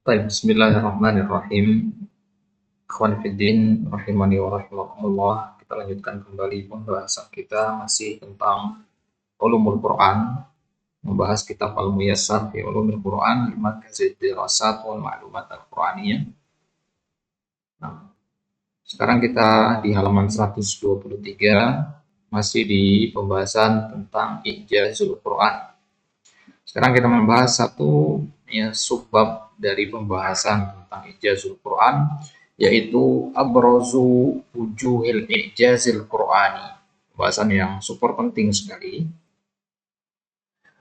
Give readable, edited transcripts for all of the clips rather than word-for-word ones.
Baik, bismillahirrahmanirrahim. Ikhwan fiddin, rahimani wa rahimakumullah. Kita lanjutkan kembali pembahasan kita masih tentang ulumul Quran, membahas kitab Al-Muyassar fi Ulumul Quran, Markazid Dirasat wal Ma'lumat Al-Quraniyah. Nah, sekarang kita di halaman 123 masih di pembahasan tentang ijazul Quran. Sekarang kita membahas satu subbab dari pembahasan tentang ijazul Quran, yaitu abrazu wujuhil ijazil Qur'ani. Pembahasan yang super penting sekali.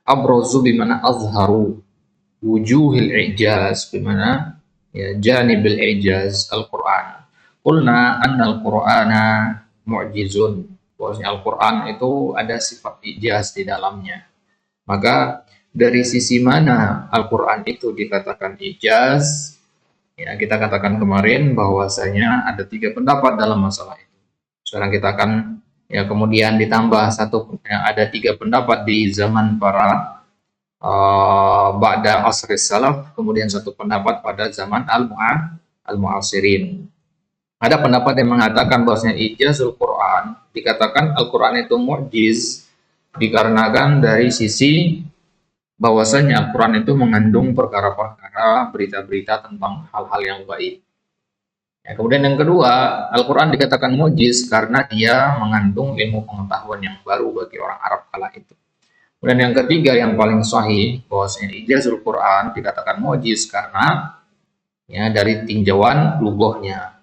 Abrazu bimana azharu, wujuhil ijaz bimana janibil ijaz al-Quran. Qulna anna al-Qur'ana mu'jizun. Bahwasanya Al-Quran itu ada sifat ijaz di dalamnya. Maka dari sisi mana Al-Quran itu dikatakan ijaz? Ya, kita katakan kemarin bahwasanya ada 3 pendapat dalam masalah itu. Sekarang kita akan kemudian ditambah ada 3 pendapat di zaman para ba'da asris salaf, kemudian 1 pendapat pada zaman al-mu'asirin. Ada pendapat yang mengatakan bahwasanya ijazul Quran dikatakan Al-Quran itu mu'jiz dikarenakan dari sisi bahwasanya Al-Quran itu mengandung perkara-perkara, berita-berita tentang hal-hal yang baik. Kemudian yang kedua, Al-Quran dikatakan mu'jiz karena dia mengandung ilmu pengetahuan yang baru bagi orang Arab kala itu. Kemudian yang ketiga, yang paling sahih, bahwasanya ijazul Quran dikatakan mu'jiz karena dari tinjauan lughahnya.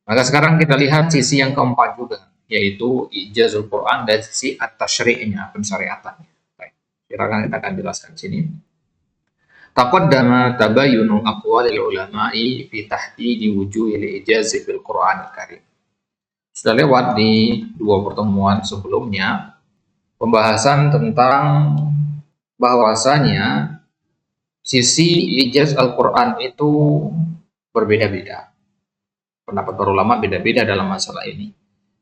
Maka sekarang kita lihat sisi yang keempat juga, yaitu ijazul Quran dari sisi at-tasyri'nya, pensyariatannya. Baik, kita akan jelaskan sini. Taqaddama tabayyunu aqwalil ulama'i fi tahdidi wujuhil ijazi fil Qur'anil Karim. Sudah lewat di 2 pertemuan sebelumnya pembahasan tentang bahwasanya sisi ijaz Al-Quran itu berbeda-beda. Pendapat para ulama beda-beda dalam masalah ini.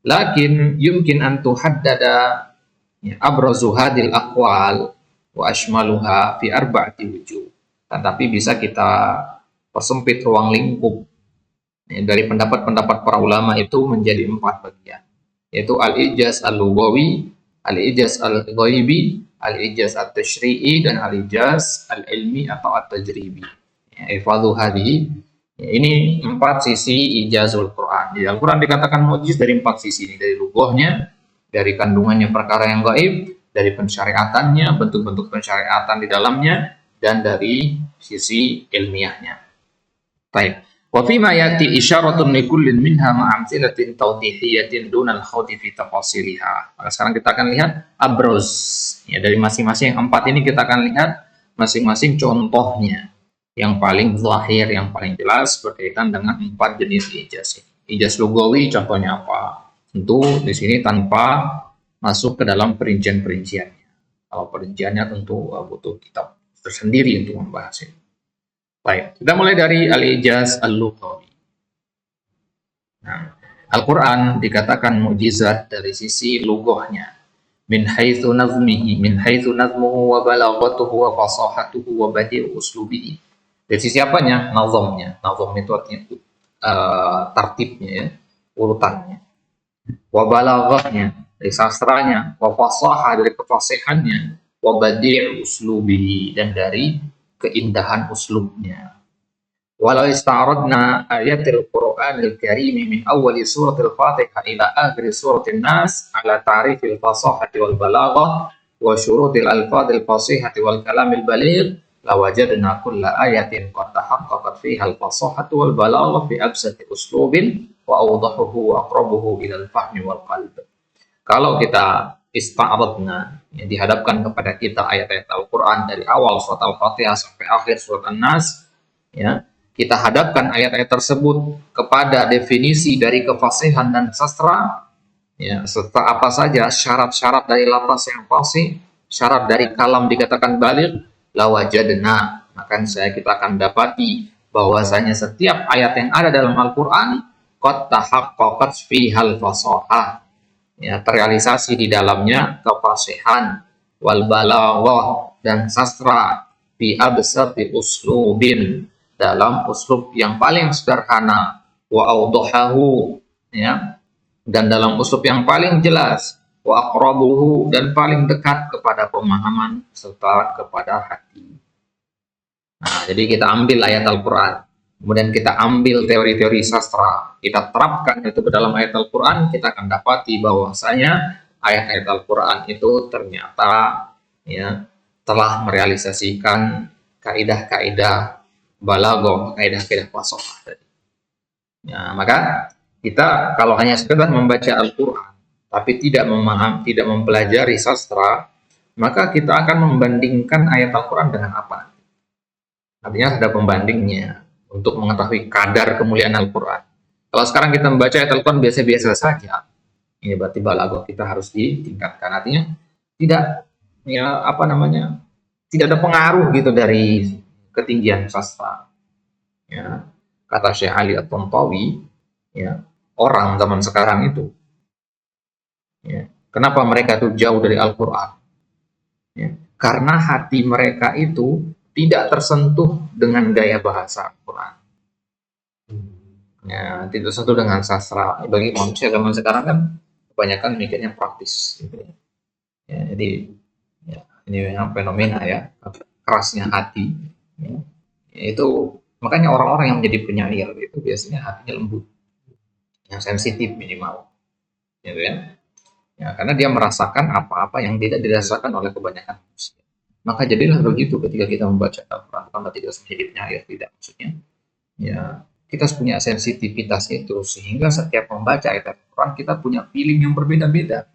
Lakin yumkin an tuhaddada abrazu hadil aqwal wa ashmaluha fi arba'ati wujuh. Tetapi bisa kita persempit ruang lingkup dari pendapat-pendapat para ulama itu menjadi 4 bagian, yaitu al-ijaz al-lughawi, al-ijaz al-ghaibi, al-ijaz at-tasyri'i, dan al-ijaz al-ilmi atau at-tajribi. Ifadhu hadhihi. Ini 4 sisi ijazul Quran. Di Al-Quran dikatakan mu'jiz dari 4 sisi ini, dari lughahnya, dari kandungannya perkara yang gaib, dari pensyariatannya, bentuk-bentuk pensyariatan di dalamnya, dan dari sisi ilmiahnya. Baik. Wa fi ma yati isyaratun li kullin minha ma'amsilatin tawdihiyatin dunal khawdi fi tafasiliha. Maka sekarang kita akan lihat abroz. Dari masing-masing 4 ini kita akan lihat masing-masing contohnya. Yang paling zahir, yang paling jelas berkaitan dengan 4 jenis ijaz ini. Ijaz lugawi contohnya apa? Tentu di sini tanpa masuk ke dalam perincian-perinciannya. Kalau perinciannya tentu butuh kitab tersendiri untuk membahas ini. Baik, kita mulai dari al-ijaz al-lughawi. Al-Quran dikatakan mukjizat dari sisi lughahnya. Min haitsu nazmuhu wa balaghatuhu wa fasahatuhu wa badi'u uslubihi. Dari sisi apanya? Nazamnya. Nazam itu artinya tartibnya, urutannya. Wa balaghahnya, dari sastranya. Wa fasahah, dari kefasihannya. Wa badi'u uslubihi, dan dari keindahan uslubnya. Walau ista'radna ayatil Qur'anil Karim min awwali suratil Fatihah ila akhir suratil Nas ala ta'rifil fasahati wal balaghah wa syurutil alfadil fasihati wal kalamil baligh lawajadna kulla ayatin qad tahaqqaqat fiha al-fasahatu wal balaghah fi absati uslubin wa awdahuhu wa aqrabuhu ila al-fahmi wal qalb. Kalau kita ista'radna, dihadapkan kepada kita ayat-ayat Al-Quran dari awal surat Al-Fatihah sampai akhir surat An-Nas, kita hadapkan ayat-ayat tersebut kepada definisi dari kefasihan dan sastra, serta apa saja syarat-syarat dari lafaz yang fasih, syarat dari kalam dikatakan baligh, lawajadna, maka kita akan dapati bahwasanya setiap ayat yang ada dalam Al-Quran qad tahaqqaqat fihal fasahah, terrealisasi di dalamnya kefasihan, wal balaghah, dan sastra, fi absati uslubin, dalam uslub yang paling sederhana, wa awdahahu, ya, dan dalam uslub yang paling jelas, wa aqrabuhu, dan paling dekat kepada pemahaman serta kepada hati. Nah, jadi kita ambil ayat Al-Quran, kemudian kita ambil teori-teori sastra, kita terapkan itu ke dalam ayat Al-Quran, kita akan dapati bahwasanya ayat-ayat Al-Quran itu ternyata, ya, telah merealisasikan kaidah-kaidah balaghah, kaidah-kaidah fasahah. Ya, maka kita kalau hanya sekedar membaca Al-Quran tapi tidak tidak mempelajari sastra, maka kita akan membandingkan ayat Al-Quran dengan apa? Artinya ada pembandingnya untuk mengetahui kadar kemuliaan Al-Quran. Kalau sekarang kita membaca ayat Al-Quran biasa-biasa saja, ini berarti balaghah kita harus ditingkatkan. Artinya tidak, ya, apa namanya, tidak ada pengaruh gitu dari ketinggian sastra. Ya, kata Syekh Ali At-Tantawi, ya, orang zaman sekarang itu, ya, kenapa mereka itu jauh dari Al-Quran? Ya, karena hati mereka itu tidak tersentuh dengan gaya bahasa Al-Quran. Ya, tidak tersentuh dengan sastra. Bagi manusia zaman sekarang kan kebanyakan mikirnya praktis. Gitu. Ya, jadi, ya, ini yang fenomena, ya, kerasnya hati. Ya, itu makanya orang-orang yang menjadi penyair itu biasanya hatinya lembut, yang sensitif minimal, gitu ya. Ya, karena dia merasakan apa-apa yang tidak dirasakan oleh kebanyakan manusia. Maka jadilah begitu ketika kita membaca Al-Quran, bukan berarti kita menjadi penyair, tidak, maksudnya, ya, kita punya sensitivitas itu, sehingga setiap membaca ayat Al-Quran kita punya feeling yang berbeda-beda.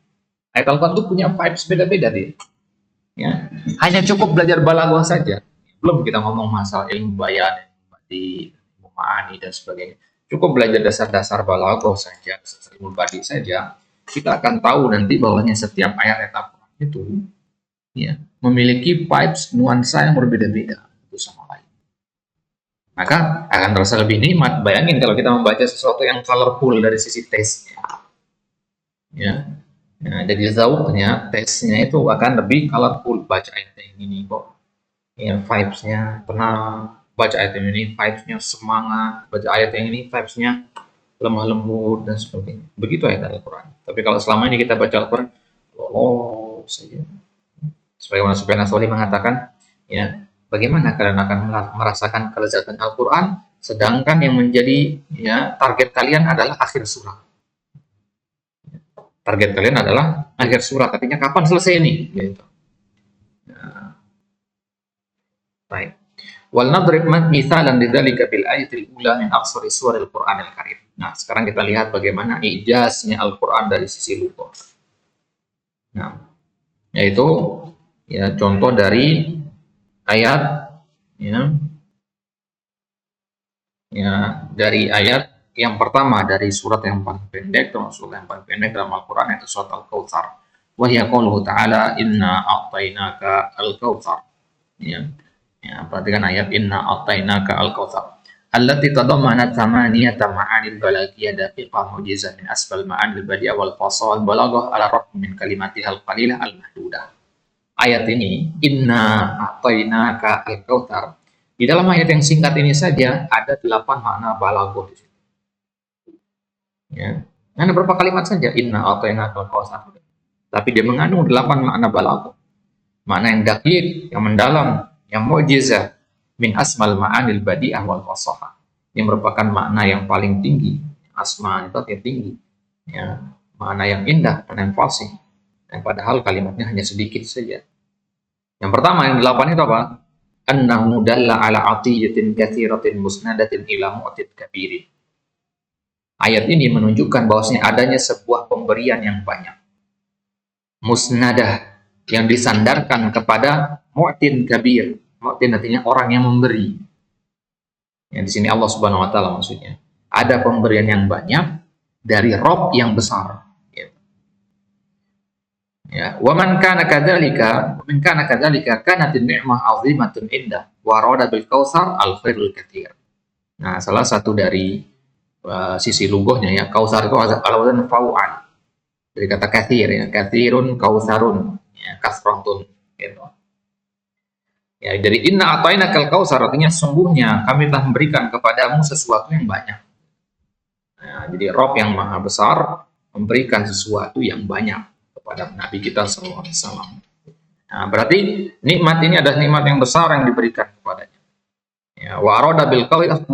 Ayat Al-Quran itu punya vibes beda-beda deh. Ya, hanya cukup belajar balaghah saja, belum kita ngomong masalah ilmu bayan, ilmu ma'ani dan sebagainya. Cukup belajar dasar-dasar balaghah saja, dasar ilmu badi saja, kita akan tahu nanti bahwanya setiap ayat Al-Quran itu, ya, memiliki vibes, nuansa yang berbeda-beda satu sama lain. Maka akan terasa lebih nikmat. Bayangin kalau kita membaca sesuatu yang colorful dari sisi taste-nya, ya. Nah, jadi zauknya, taste-nya itu akan lebih colorful. Baca ayat yang ini kok, ya, vibes-nya tenang. Baca ayat yang ini vibes-nya semangat. Baca ayat yang ini vibes-nya lemah lembut dan sebagainya. Begitu ayat Al-Quran. Tapi kalau selama ini kita baca Al-Quran, lolos saja. Sebagaimana Sufyan Ats-Tsauri mengatakan, ya, bagaimana kalian akan merasakan kelezatan Al-Quran, sedangkan yang menjadi, ya, target kalian adalah akhir surat. Target kalian adalah akhir surat, artinya kapan selesai ini? Gitu. Nah, baik. Wal nadrib mithalan lidzalika bil ayatil ula min aqsari suwaril Qur'anil Karim. Nah, sekarang kita lihat bagaimana ijaznya Al-Quran dari sisi lughah. Nah, yaitu, ya, contoh dari ayat, ya, ya, dari ayat yang pertama dari surat yang paling pendek, termasuk surat yang paling pendek dalam Al-Quran, yaitu surat Al-Kautsar. Wa hiya qauluhu ta'ala inna a'tainaka al-kautsar. Ya. Ya, perhatikan ayat inna a'tainaka al-kautsar. Allati tadammanat thamaniyata ma'anil balaghiyah daqiqah mu'jizah min asbal ma'anil badi'ah wal fasal balaghah ala rabb min kalimatihal qalilah al-mahdudah. Ayat ini inna a'tainaka al-kautsar. Di dalam ayat yang singkat ini saja ada 8 makna balaghah di situ. Ya, hanya berapa kalimat saja inna a'tainaka al-kautsar. Tapi dia mengandung 8 makna balaghah. Makna yang daqiq, yang mendalam, yang mukjizah min asmal ma'anil badi'ah wal fasahah. Yang merupakan makna yang paling tinggi. Asma itu yang tinggi. Ya, makna yang indah dan yang fasih. Yang padahal kalimatnya hanya sedikit saja. Yang pertama, yang 8 itu apa? Annahu dalla ala atiyatin katsiratin musnadatin ila mu'tid kabirin. Ayat ini menunjukkan bahwasanya adanya sebuah pemberian yang banyak. Musnadah, yang disandarkan kepada mu'tin kabir. Mu'tin artinya orang yang memberi. Yang di sini Allah Subhanahu wa taala maksudnya. Ada pemberian yang banyak dari Rabb yang besar. Ya, wa man kana kadzalika, kanatin ni'mah 'azimatun indah wa arada bil kautsar al khairul katsir. Nah, salah satu dari sisi lughahnya, ya, kautsar itu al-wazn fa'al. Dari kata katsir, ya, katsirun kautsarun, ya, kasratun, gitu. Ya, dari inna atainakal kautsar artinya sungguhnya kami telah memberikan kepadamu sesuatu yang banyak. Nah, jadi Rob yang maha besar memberikan sesuatu yang banyak kepada Nabi kita sallallahu alaihi wasallam. Nah, berarti nikmat ini adalah nikmat yang besar yang diberikan kepadanya. Ya, wa arada bil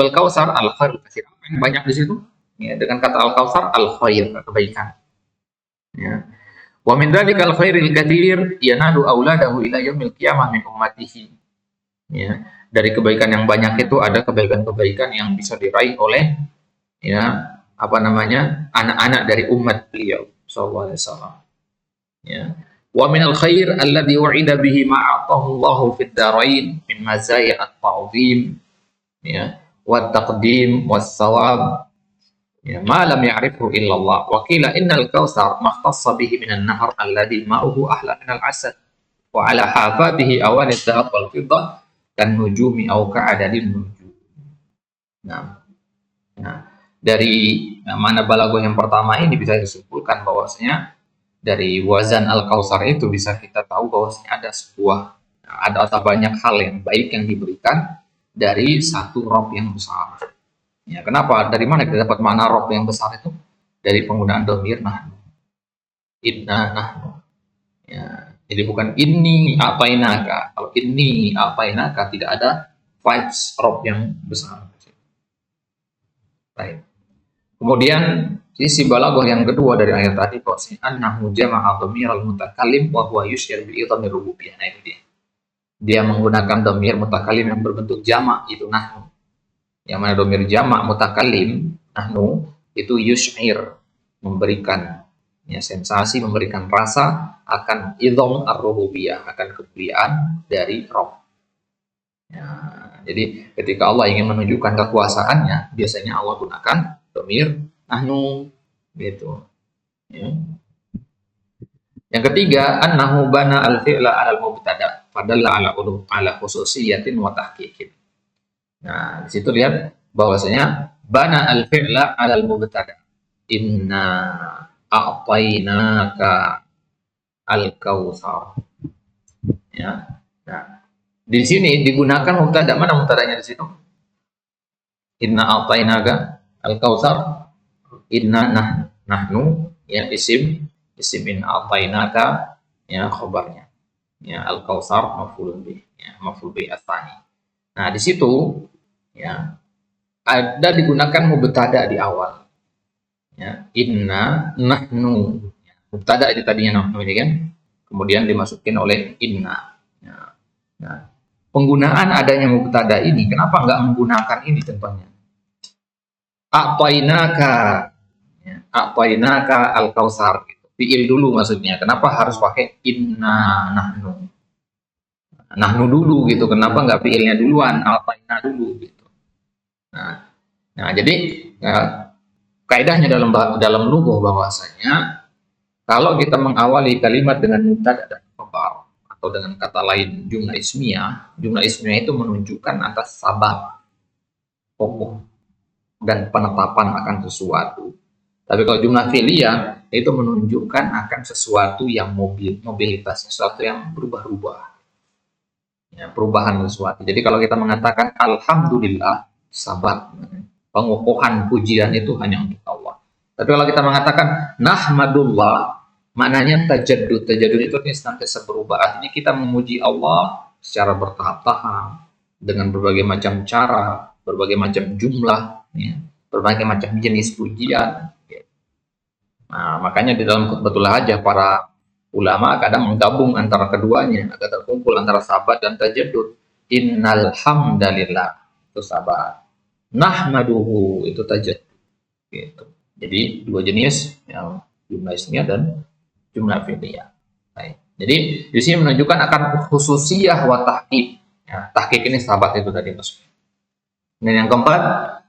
kautsar al khair katsir. Yang banyak di situ. Ya, dengan kata al kautsar al khair, kebaikan. Ya. Wa min dzalikal khairil katsir yanadu auladahu ila yaumil qiyamah min ummatihi. Ya, dari kebaikan yang banyak itu ada kebaikan-kebaikan yang bisa diraih oleh ya apa namanya anak-anak dari umat beliau sallallahu alaihi wasallam. Ya. Wa minal khair alladhi wa'ida bihi ma'atahu Allahu fid darain min mazaya at-ta'zim ya wa taqdim was sawab ya ma lam ya'rifhu illa Allah wa qila innal kautsar makhtassa bihi minan nahr alladhi ma'uhu ahla minal asad wa ala hafatihi awanid dhahab wal fiddah dan nujumi au ka'adadin nujum. Nah, dari mana balaghah yang pertama ini bisa disimpulkan bahwasanya dari wazan al-kautsar itu bisa kita tahu bahwasanya ada banyak hal yang baik yang diberikan dari satu rob yang besar. Ya, kenapa? Dari mana kita dapat makna rob yang besar itu? Dari penggunaan dhamir nahnu. Inna nahnu. Ya, jadi bukan ini apainaka. Kalau ini apainaka tidak ada vibes rob yang besar. Baik. Kemudian sisi balaghah yang kedua dari ayat tadi bahwasanya annahu jama'a dhamiral mutakallim wa huwa yusyir bi idhamir rububiyyah. Nah, itu dia. Dia menggunakan dhamir mutakallim yang berbentuk jamak itu nahnu. Yang mana dhamir jamak mutakallim nahnu itu yusyir, memberikan ya, sensasi, memberikan rasa akan idham ar-rububiyyah, akan kemuliaan dari Rabb. Ya, jadi ketika Allah ingin menunjukkan kekuasaannya, biasanya Allah gunakan dhamir nahnu gitu. Ya. Yang ketiga, annahu bana al-fi'la 'ala al-mubtada, fadalla 'ala khususiyatin wa tahqiqin. Nah, di situ lihat bahwasanya bana al-fi'la 'ala al-mubtada. Inna a'tainaka al-kautsar. Ya. Nah, di sini digunakan mubtada. Mana mubtadanya di situ? Inna a'tainaka al-kautsar. Inna nahnu ya isim inna a'tainaka ya khabarnya. Ya al-kautsar maf'ul bih, ya maf'ul bih ats-tsani. Nah, di situ ya ada digunakan mubtada di awal. Ya, inna nahnu. Ya, mubtada itu tadinya nahnu ini kan. Kemudian dimasukin oleh inna. Ya. Nah, penggunaan adanya mubtada ini kenapa enggak menggunakan ini contohnya? A'tainaka al-kautsar gitu. Fi'il dulu maksudnya. Kenapa harus pakai inna nahnu? Nahnu dulu gitu. Kenapa enggak fi'ilnya duluan? A'taina dulu gitu. Nah, jadi kaidahnya dalam lugah bahwasanya kalau kita mengawali kalimat dengan mubtada dan khabar atau dengan kata lain jumlah ismiyah itu menunjukkan atas sabab pokok dan penetapan akan sesuatu. Tapi kalau jumlah fi'liyah itu menunjukkan akan sesuatu yang mobilitas, sesuatu yang berubah-ubah. Ya, perubahan sesuatu. Jadi kalau kita mengatakan alhamdulillah, sabat, pengukuhan pujian itu hanya untuk Allah. Tapi kalau kita mengatakan nahmadullah, maknanya tajaddud. Tajaddud itu senantiasa berubah. Artinya kita memuji Allah secara bertahap-tahap dengan berbagai macam cara, berbagai macam jumlah, ya, berbagai macam jenis pujian. Nah, makanya di dalam khutbatul hajah para ulama kadang menggabung antara keduanya agar terkumpul antara sabat dan tajaddud. Innal hamdalillah itu sabat, nahmaduhu itu tajaddud. Gitu. Jadi dua jenis yang jumlah ismiyah dan jumlah fi'liyah. Jadi di sini menunjukkan akan khususiyah wa tahqiq. Ya, tahqiq ini sabat itu tadi maksudnya. Dan yang keempat,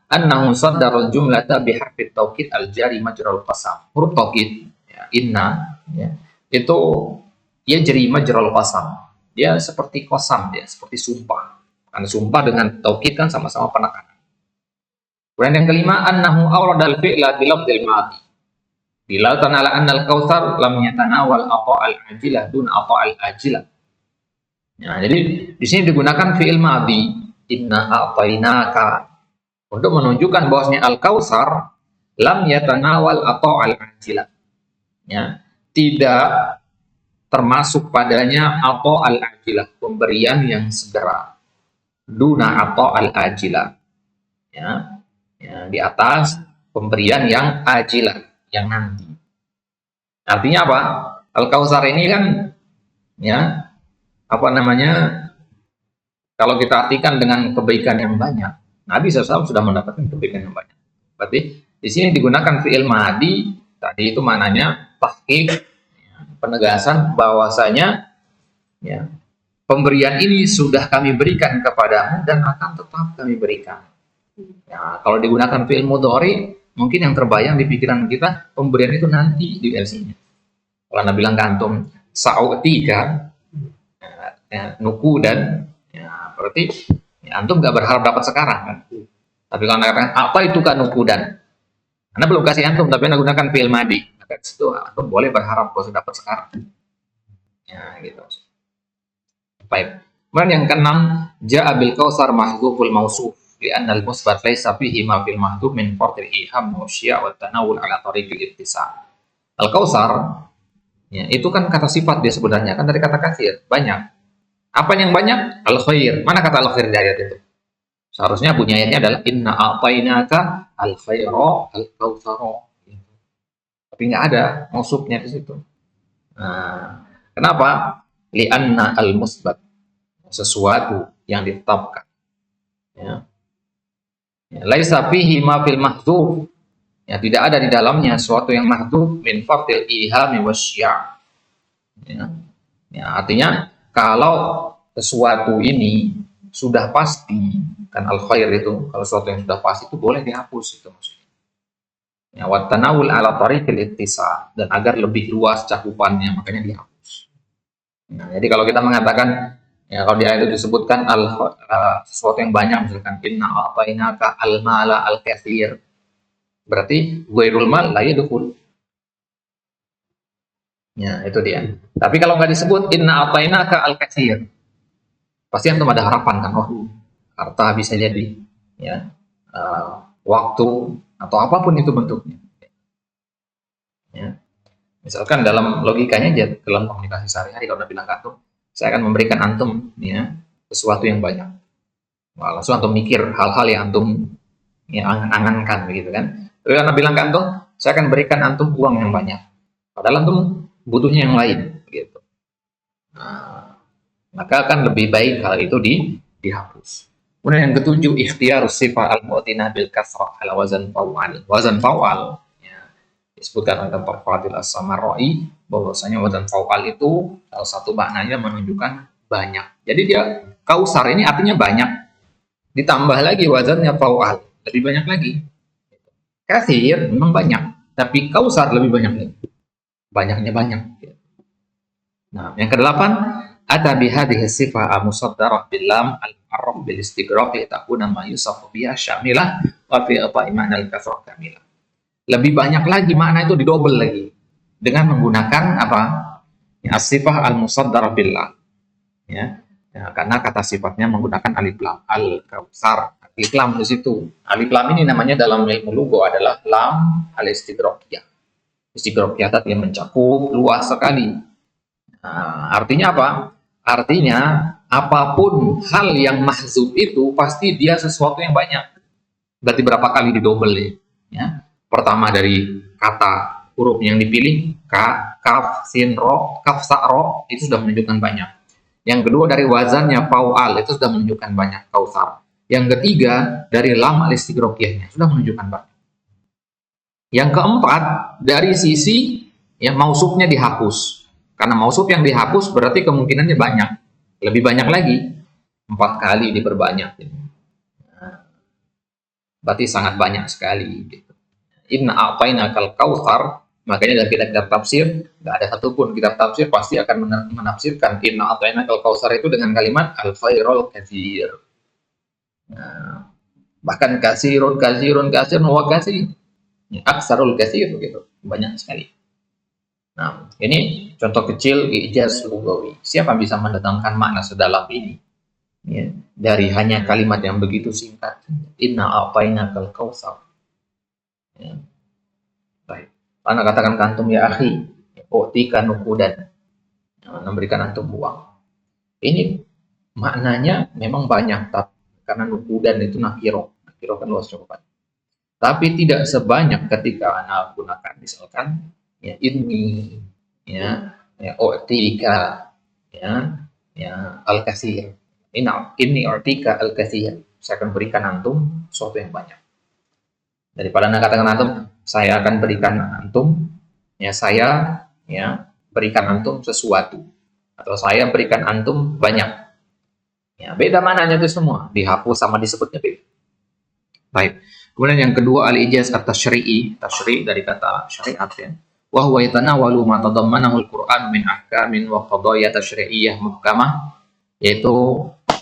annahu saddarul jumlata biharfi taukid al-jari majral qasam. Huruf taukid ya, inna ya, itu dia jari majral qasam. Dia seperti qasam, dia seperti sumpah. Karena sumpah dengan taukid kan sama-sama penekanan. Kemudian yang kelima, annahu awradal fi'la bilafdil mati. Bila tanala annal kautsar lam yatanawal ata al-ajilah dun ata al-ajilah. Nah, jadi di sini digunakan fi'il madhi, inna a'tainaka, untuk menunjukkan bahwasanya al-kautsar lam yatanawal atau al-ajilah. Ya, tidak termasuk padanya atau al-ajilah, pemberian yang segera. Duna atau al-ajilah. Ya, ya, di atas pemberian yang ajilah, yang nanti. Artinya apa? Al-Kautsar ini kan, ya, apa namanya, kalau kita artikan dengan kebaikan yang banyak, Nabi SAW sudah mendapatkan kebaikan yang banyak. Berarti di sini digunakan fi'il madi, tadi itu maknanya tahqiq, ya, penegasan bahwasanya, ya, pemberian ini sudah kami berikan kepadamu dan akan tetap kami berikan. Ya, kalau digunakan fi'il mudhari, mungkin yang terbayang di pikiran kita pemberian itu nanti di LC-nya. Kalau Nabi bilang ke antum sa'utika, ya, nuku dan, ya, berarti, ya, antum nggak berharap dapat sekarang kan. Tapi kalau Anda katakan apa itu kan nuku dan, Anda belum kasih antum tapi Anda gunakan fi'il madi, maka itu antum boleh berharap bahwa dapat sekarang. Ya, gitu. Baik. Kemudian yang keenam, ja'a bil kautsar mahdzuful mausuf li'anna al-musbat laysa fihi ma fil mahdhuf min fardil iham wa syi'a wa tanawul ala tariqil ittisal. Al-kautsar, ya, itu kan kata sifat dia sebenarnya, kan dari kata katsir, banyak. Apa yang banyak? Al-khair. Mana kata al-khair di ayat itu? Seharusnya bunyi ayatnya adalah inna a'tainaka al-khaira al-kautsara. Tapi nggak ada mausufnya di situ. Nah, kenapa? Li'anna al-musbat, sesuatu yang ditetapkan. Ya. Ya, laisa fihi ma fil mahdzuf. Ya, tidak ada di dalamnya sesuatu yang mahdzuf min fardil ihami wasya'. Ya. Ya, artinya kalau sesuatu ini sudah pasti, kan al-khair itu, kalau sesuatu yang sudah pasti itu boleh dihapus itu maksudnya. Ya, wa tanawul ala tariqil ittisal, dan agar lebih luas cakupannya makanya dihapus. Nah, jadi kalau kita mengatakan, ya, kalau di ayat itu disebutkan sesuatu yang banyak, misalkan inna a'tainaka al-mala al-katsir, berarti ghairul mal la yadkhul. Ya, itu dia. Tapi kalau nggak disebut inna a'tainaka al-katsir, pasti antum ada harapan kan, oh, harta bisa jadi, ya, waktu atau apapun itu bentuknya. Ya. Misalkan dalam logikanya aja, dalam komunikasi sehari-hari, kalau Nabi bilang ke antum, saya akan memberikan antum, ya, sesuatu yang banyak. Wah, langsung antum mikir hal-hal yang antum, ya, angan-angankan begitu kan. Tapi Nabi bilang ke antum, saya akan berikan antum uang yang banyak. Padahal antum butuhnya yang lain, gitu. Nah, maka akan lebih baik kalau itu dihapus. Kemudian yang ketujuh, ikhtiar sifat al-mu'tina bil kasrah ala wazan fa'al. Wazan fa'al, ya, disebutkan oleh Dr. Fadil As-Samarra'i bahwasanya wazan fa'al itu salah satu maknanya menunjukkan banyak. Jadi dia kausar ini artinya banyak. Ditambah lagi wazannya fa'al, lebih banyak lagi. Katsir memang banyak, tapi kausar lebih banyak lagi. Banyaknya banyak. Nah, yang kedelapan, ata bihadhihi sifah musaddarah bil lam al-mu'arraf bil istighraq takuna ma yusafu biha syamilah wa fi iman al-kasrah kamilah. Lebih banyak lagi, makna itu didobel lagi dengan menggunakan apa? Ya, sifah al-musaddarah bil lam. Ya. Ya, karena kata sifatnya menggunakan alif lam, al-kautsar. Alif lam di situ. Alif lam ini namanya dalam ilmu lugha adalah lam al-istighraqiyah. Istighraqiyah tadi yang mencakup luas sekali. Nah, artinya apa? Artinya apapun hal yang mahzuf itu pasti dia sesuatu yang banyak. Berarti berapa kali didobel ya? Pertama dari kata huruf yang dipilih, ka, kaf, sin, ro, kaf, sa, ro, itu sudah menunjukkan banyak. Yang kedua dari wazannya fa'al, itu sudah menunjukkan banyak, kautsar. Yang ketiga dari lam al-istighraqiyahnya sudah menunjukkan banyak. Yang keempat dari sisi yang mausufnya dihapus. Karena mausuf yang dihapus berarti kemungkinannya banyak. Lebih banyak lagi. 4 kali diperbanyak. Berarti sangat banyak sekali. Inna a'tainakal kautsar, makanya dari kitab tafsir, nggak ada satupun kitab tafsir pasti akan menafsirkan inna a'tainakal kautsar itu dengan kalimat al-khairul katsir. Nah, bahkan kasirun wa kasir. Aksarul katsir gitu. Banyak sekali. Nah, ini contoh kecil ijaz lugawi. Siapa bisa mendatangkan makna sedalam ini? Ya, dari hanya kalimat yang begitu singkat. Inna a'tainakal kautsar. Ya, baik. Karena katakan kantum ya akhi, utika nukudan. Ya, memberikan antum uang. Ini maknanya memang banyak, tapi karena nukudan itu nakiro. Nakiro kan luas cukup. Tapi tidak sebanyak ketika anak gunakan misalkan ya ini ya ortika ya al-kasir ini ortika al-kasir, saya akan berikan antum sesuatu yang banyak. Daripada anda katakan antum saya akan berikan antum ya saya ya berikan antum sesuatu atau saya berikan antum banyak, ya beda mananya itu semua, dihapus sama disebutnya beda. Baik. Kemudian yang kedua al-ijaz at-tasyri'i, tasyri' dari kata syariat ya. Wa huwa yatanawalu ma tadammanahu al-Qur'an min ahkamin wa qadaya tasyri'iyyah muhkamah, yaitu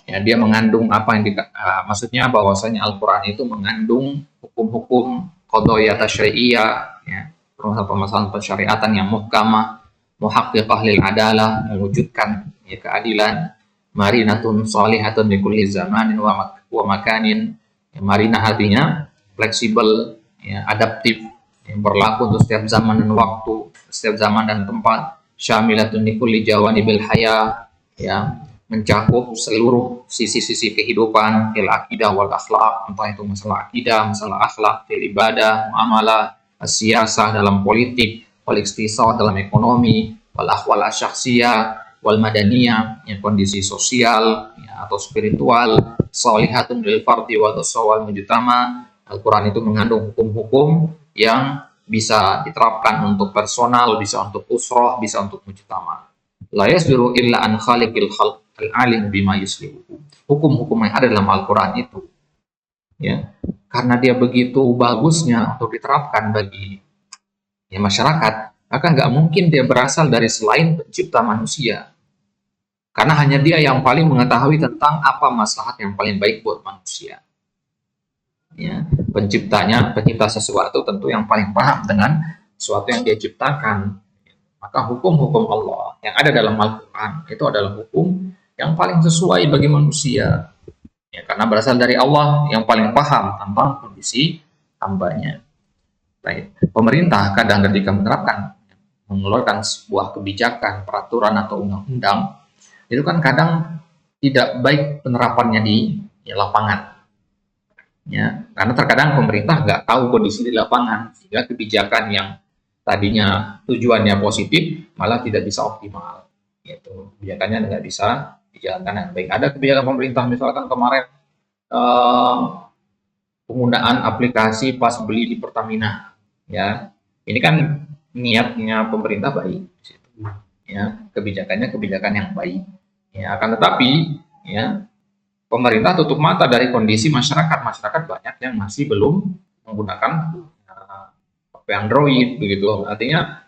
ya dia mengandung apa yang maksudnya bahwasanya Al-Qur'an itu mengandung hukum-hukum qadaya tasyri'iyyah ya, permasalahan pensyariatan yang muhkamah, muhaqqiqah lil adalah, mewujudkan ya keadilan, marinatun shalihatun li kulli zamanin wa makanin. Ya, marina artinya fleksibel, ya, adaptif, yang berlaku untuk setiap zaman dan waktu, setiap zaman dan tempat. Syamilatun likulli jawanibil haya, ya, mencakup seluruh sisi-sisi kehidupan, fil akidah wal akhlak, entah itu masalah akidah, masalah akhlak, fil ibadah, muamalah, siyasah dalam politik, wal iqtisad dalam ekonomi, wal ahwal asyakhsiyah, wal madaniyah, yang kondisi sosial ya, atau spiritual, shalihatun lil fardi wa tasawwal mujtama. Al-Quran itu mengandung hukum-hukum yang bisa diterapkan untuk personal, bisa untuk usroh, bisa untuk mujtama. La yasbiru illa an khaliqil khalq al-alim bima yuslihu. Hukum-hukum yang ada dalam Al-Quran itu ya, karena dia begitu bagusnya untuk diterapkan bagi ya, masyarakat, maka nggak mungkin dia berasal dari selain pencipta manusia. Karena hanya dia yang paling mengetahui tentang apa maslahat yang paling baik buat manusia. Ya, pencipta sesuatu tentu yang paling paham dengan sesuatu yang dia ciptakan. Maka hukum-hukum Allah yang ada dalam Al-Quran itu adalah hukum yang paling sesuai bagi manusia. Ya, karena berasal dari Allah yang paling paham tentang kondisi hambanya. Baik. Pemerintah kadang ketika mengeluarkan sebuah kebijakan, peraturan atau undang-undang, itu kan kadang tidak baik penerapannya di lapangan. Ya, karena terkadang pemerintah nggak tahu kondisi di lapangan, sehingga kebijakan yang tadinya tujuannya positif malah tidak bisa optimal. Yaitu kebijakannya nggak bisa dijalankan dengan baik. Ada kebijakan pemerintah misalkan kemarin penggunaan aplikasi pas beli di Pertamina, ya ini kan niatnya pemerintah baik, ya kebijakannya kebijakan yang baik, ya akan tetapi ya pemerintah tutup mata dari kondisi masyarakat banyak yang masih belum menggunakan HP Android begitu, artinya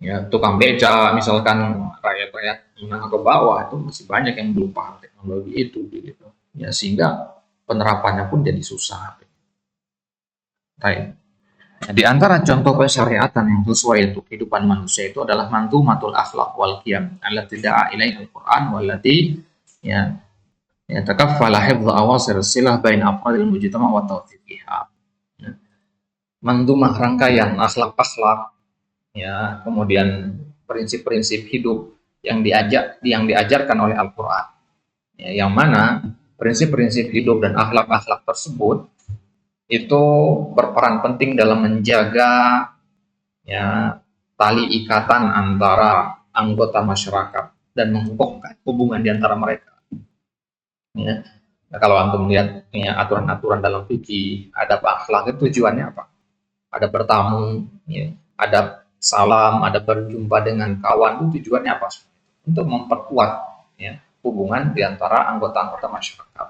ya tukang beca misalkan rakyat menengah ke bawah itu masih banyak yang belum paham teknologi itu begitu ya, sehingga penerapannya pun jadi susah. Baik. Di antara contoh persyariatan yang sesuai untuk kehidupan manusia itu adalah manzumatul akhlaq wal qiyam allati da'a ilaiha al-Qur'an wallati ya takaffala hifdha awasir silah bain afradil mujtama wa tawfiqiha. Manzumah rangkaian akhlak-akhlak ya, kemudian prinsip-prinsip hidup yang diajarkan oleh Al-Qur'an. Ya, yang mana prinsip-prinsip hidup dan akhlak-akhlak tersebut itu berperan penting dalam menjaga ya tali ikatan antara anggota masyarakat dan mengukuhkan hubungan di antara mereka. Ya. Nah, kalau antum melihat ya, aturan-aturan dalam fikih, adab akhlak itu tujuannya apa? Ada bertamu, ya, ada salam, ada berjumpa dengan kawan, itu tujuannya apa? Untuk memperkuat ya, hubungan di antara anggota-anggota masyarakat.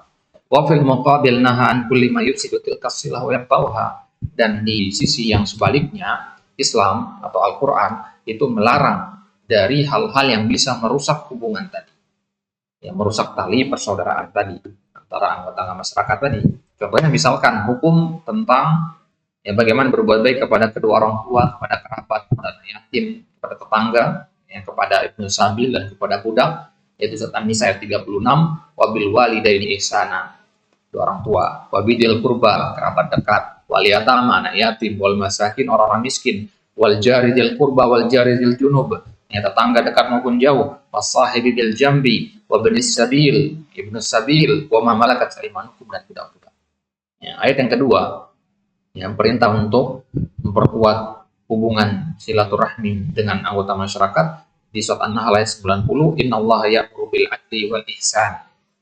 Wa fil muqabil naha an kulli ma yufsidu tilka silah wa yaqtauha, dan di sisi yang sebaliknya Islam atau Al-Qur'an itu melarang dari hal-hal yang bisa merusak hubungan tadi. Ya, merusak tali persaudaraan tadi antara anggota masyarakat tadi. Contohnya misalkan hukum tentang ya bagaimana berbuat baik kepada kedua orang tua, kepada kerabat, yatim, kepada tetangga, ya, kepada ibnu sabil dan kepada budak, yaitu surat An-Nisa ayat 36, wabil walidaini ihsana, dua orang tua, wabidil kurba, kerabat dekat, wal yatama, anak yatim, wal masakin, orang-orang miskin, wal jari dil kurba, wal jari dil junub, ya, tetangga dekat maupun jauh, wasahibi bil jambi, wabnis sabil, ibnu sabil, wa ma malakat aimanukum, dan budak-budak. Ya, ayat yang kedua, yang perintah untuk memperkuat hubungan silaturahmi dengan anggota masyarakat di surat An-Nahl ayat 90, innallaha ya'muru bil adli wal ihsan.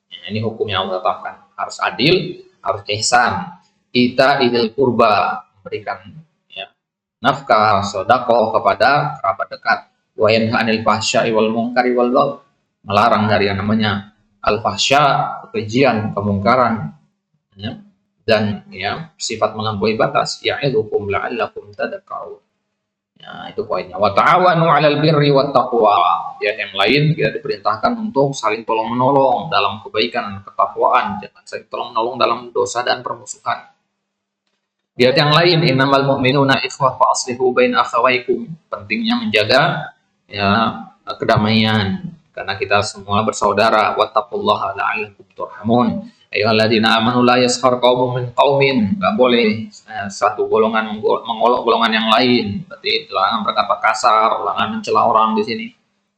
Ya, ini hukum yang Allah tetapkan, harus adil, harus ihsan. Ita idil kurba, memberikan, ya, nafkah, sedekah kepada kerabat dekat. Wa yanha 'anil fahsya'i wal munkari wal baghi, melarang dari yang namanya al-fahsya, kekejian, kemungkaran, ya, dan, ya, sifat melampaui batas. Ya'idukum la'allakum tadhakkarun. Ya, itu poinnya. Wa ta'awanu 'alal birri wat taqwa. Ya, yang lain kita diperintahkan untuk saling tolong-menolong dalam kebaikan dan ketakwaan, jangan saling tolong-menolong dalam dosa dan permusuhan. Di ayat yang lain, innamal mu'minuna ikhwah fa aslihu baina akhawaykum. Pentingnya menjaga, ya, kedamaian karena kita semua bersaudara. Wattaqullaha la'allakum turhamun. Ayyuhalladzina amanu la yaskhar qaumun min qaumin. Enggak boleh satu golongan mengolok golongan yang lain. Berarti larangan berkata kasar, larangan mencela orang di sini.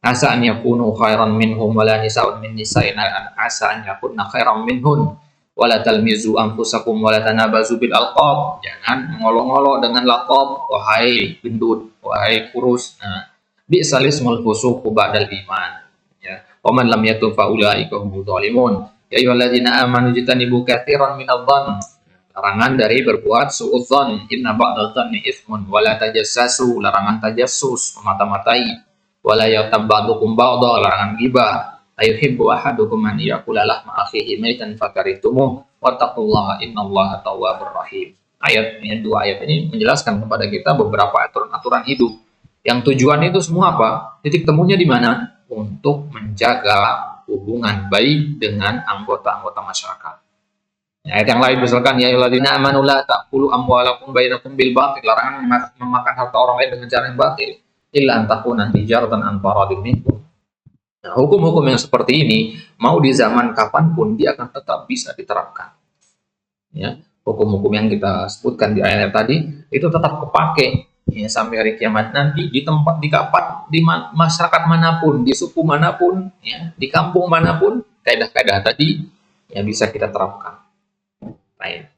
Asa an yakunu khairan minhum wala nisa'un min nisa'in, asa an yakunna khairan minhun wala talmizu anfusakum wala tanabazu bil alqab. Jangan mengolok-olok dengan laqab, wahai gendut, wahai kurus. Nah, bi'sal ismul fusuq ba'dal iman. Ya, wa man lam yatub fa ulaika humudz zalimun. Ya ayyuhalladzina amanu jtanibu katsiran minadh-dhann. Larangan dari berbuat suudzon. Inna ba'dadh-dhanni itsmun wa la tajassasu. Larangan tajassus, memata-matai. Wa la yaghtab ba'dukum ba'dha. Larangan ghibah. Ayuhibbu ahadukum an ya'kula lahma akhihi maitan fakarihtumuh. Wattaqullaha innallaha tawwabur rahim. Dua ayat ini menjelaskan kepada kita beberapa aturan-aturan hidup. Yang tujuan itu semua apa? Titik temunya di mana? Untuk menjaga hubungan baik dengan anggota-anggota masyarakat. Ya, ayat yang lain misalkan, ya ayyuhalladzina amanu la ta'kulu amwalakum bainakum bil batil. Larangan memakan harta orang lain dengan cara yang batil. Illa an takuna tijaratan an taradin minkum. Nah, hukum-hukum yang seperti ini mau di zaman kapanpun dia akan tetap bisa diterapkan. Ya, hukum-hukum yang kita sebutkan di ayat tadi itu tetap kepake, ya, sampai hari kiamat nanti, di tempat, di kapan, di masyarakat manapun, di suku manapun, ya, di kampung manapun, kaidah-kaidah tadi, ya, bisa kita terapkan. Baik.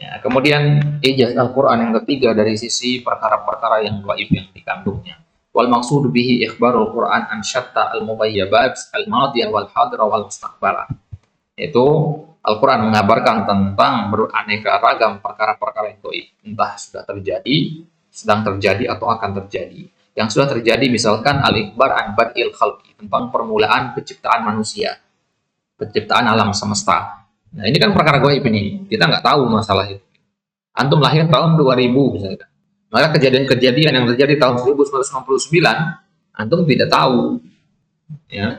Ya, kemudian ijaz Al-Quran yang ketiga dari sisi perkara-perkara yang gaib yang dikandungnya. Wal maqsud bihi ikhbarul Quran an syatta al-mubayyabat al-madiyah wal hadirah wal mustaqbalah. Itu Al-Quran mengabarkan tentang beraneka ragam perkara-perkara yang gaib, entah sudah terjadi, sedang terjadi, atau akan terjadi. Yang sudah terjadi misalkan al-ikhbar an bad'il khalqi, tentang permulaan penciptaan manusia, penciptaan alam semesta. Nah, ini kan perkara gaib ini, kita nggak tahu masalah itu. Antum lahir tahun 2000 misalnya, maka kejadian-kejadian yang terjadi tahun 1999 antum tidak tahu, ya.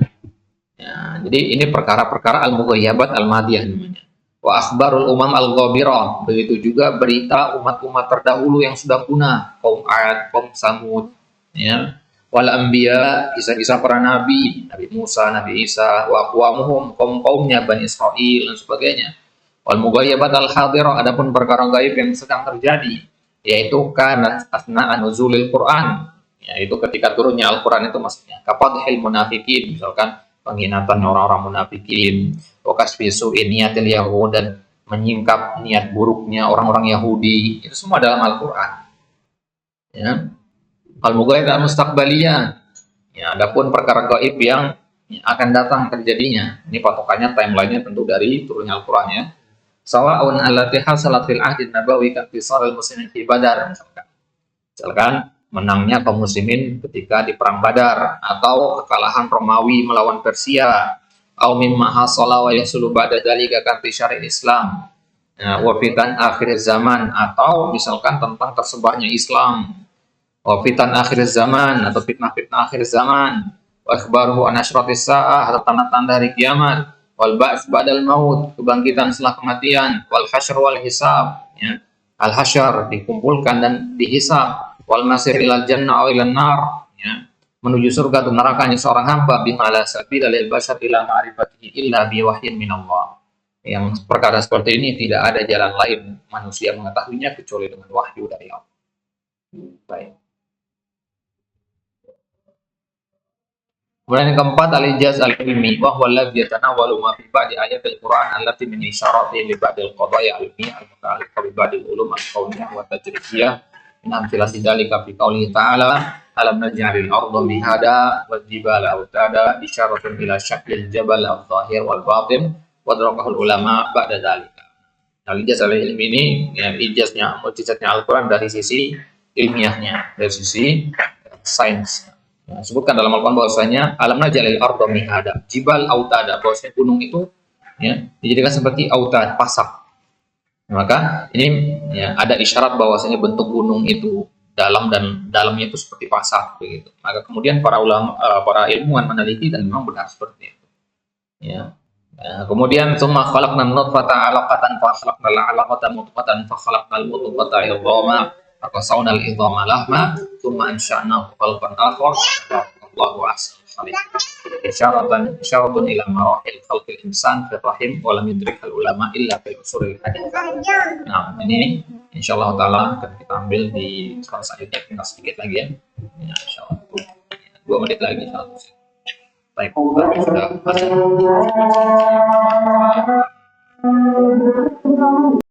Ya, jadi ini perkara-perkara al-mughayyabat al-madiyah namanya. Wa akhbarul umam al-ghabirah, begitu juga berita umat-umat terdahulu yang sudah punah, kaum Ad, kaum Samud, ya. Wal anbiya, kisah-kisah para nabi, Nabi Musa, Nabi Isa, wa aqwamuhum, kaum-kaumnya Bani Israil dan sebagainya. Wal mughayyabat al-hadirah, adapun perkara gaib yang sedang terjadi, yaitu kana asna'an nuzulil Quran, yaitu ketika turunnya Al-Quran itu maksudnya. Kapadhil munafikin, misalkan penghinaan orang-orang munafikin, wakasfi su'in niyatil yahud, dan menyingkap niat buruknya orang-orang Yahudi, itu semua dalam Al-Quran. Ya. Al-mughayyabat mustaqbaliyah, ya, adapun perkara gaib yang akan datang terjadinya, ini patokannya timelinenya tentu dari turunnya Al-Quran, ya. Sawa'un allati hasalat fil ahdi nabawi kafisaril muslimin fi Badar, misalkan menangnya kaum muslimin ketika di perang Badar, atau kekalahan Romawi melawan Persia, au mimma hasala wa yasulu ba'da dzalika kanti syar'i Islam, wa fitan akhir zaman, atau misalkan tentang tersebarnya Islam, wa fitan akhir zaman, atau fitnah-fitnah akhir zaman, wa ikhbaruhu an asyratis saah, atau tanda-tanda hari kiamat, wal ba'ts ba'dal maut, kebangkitan setelah kematian, wal hasyr wal hisab, ya. al-hasyar, dikumpulkan dan dihisab, wal masir ilal jannah aw ilan nar, ya, menuju surga atau nerakanya seorang hamba, bima la sabila lil bashar ila ma'rifatihi illa bi wahyin min Allah. Yang perkara seperti ini tidak ada jalan lain manusia mengetahuinya kecuali dengan wahyu dari Allah. Baik. Kemudian yang keempat, al-ijaz al-ilmi, wa huwa alladhi yatanawwalu ma fi ba'di ayatil Qur'an allati min isyarati li ba'dil qadaya al-ilmiyah al-muta'alliqah bi ba'dil ulum al-qawmiyah wa tajribiyah min amthilati dzalika fi qoulihi ta'ala alam naj'alil arda mihada wal jibala autada isyaratun ila syaklil jabal al-zahir wal batin wa drakahul ulama ba'da dzalika. Al-ijaz al-ilmi ini, ya, ijaznya, mukjizatnya Al-Qur'an dari sisi ilmiahnya, dari sisi sains. Nah, sebutkan dalam Al-Quran bahwasanya alam najalil arda mihada, jibal autada, bahwasanya gunung itu, ya, dijadikan seperti autad, pasak. Maka ini, ya, ada isyarat bahwasanya bentuk gunung itu dalam dan dalamnya itu seperti pasak begitu. Maka kemudian para ulama, para ilmuwan meneliti dan memang benar seperti itu. Ya. Nah, kemudian summa khalaqnan nutfata 'alaqatan fa khalaqnal 'alaqata mudghatan fa khalaqnal mudghata idhama faqasawna al-idhama lahma thumma ansha'nahu khalqan akhar Allahu ahsanul khaliqin. Isyaratun ila marahil khalqil insan fi rahim wa lam yudrikal ulama illa fil usulil hadits. Nah, ini insyaallah taala akan kita ambil di selanjutnya, tinggal sedikit lagi ya. Ya, insyaallah. 2 menit lagi insyaallah. Baik, sudah masuk.